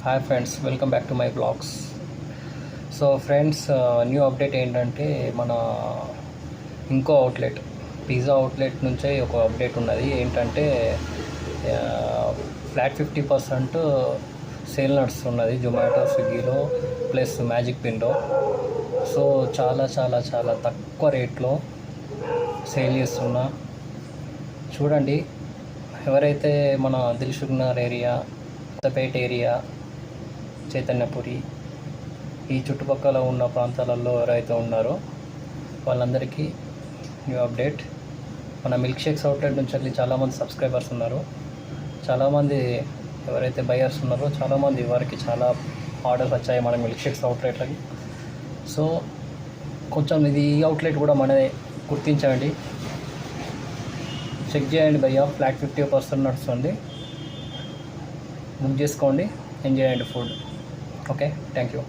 Hi friends, welcome back to my blogs. So friends, new update ఏంటంటే మన ఇంకో outlet pizza outlet నుంచే ఒక అప్డేట్ ఉన్నది. ఏంటంటే ఫ్లాట్ 50% సేల్ నడుస్తున్నది జొమాటో, స్విగ్గీలో ప్లస్ మ్యాజిక్ పిన్లో. సో చాలా చాలా చాలా తక్కువ రేట్లో సేల్ చేస్తున్నా. చూడండి, ఎవరైతే మన దిల్సుఖ్నగర్ ఏరియా, కొత్తపేట ఏరియా, చైతన్యపురి ఈ చుట్టుపక్కల ఉన్న ప్రాంతాలలో ఎవరైతే ఉన్నారో వాళ్ళందరికీ న్యూ అప్డేట్. మన మిల్క్ షేక్స్ అవుట్లెట్ నుంచి వెళ్ళి చాలామంది సబ్స్క్రైబర్స్ ఉన్నారు. చాలామంది ఎవరైతే బయర్స్ ఉన్నారో చాలామంది వారికి చాలా ఆర్డర్స్ వచ్చాయి మన మిల్క్ షేక్స్ అవుట్లెట్లకి. సో కొంచెం ఈ అవుట్లెట్ కూడా మనదే, గుర్తించండి, చెక్ చేయండి భయ్యా. ఫ్లాట్ 50% నడుస్తుంది, బుక్ చేసుకోండి, ఎంజాయ్ చేయండి ఫుడ్. Okay, thank you.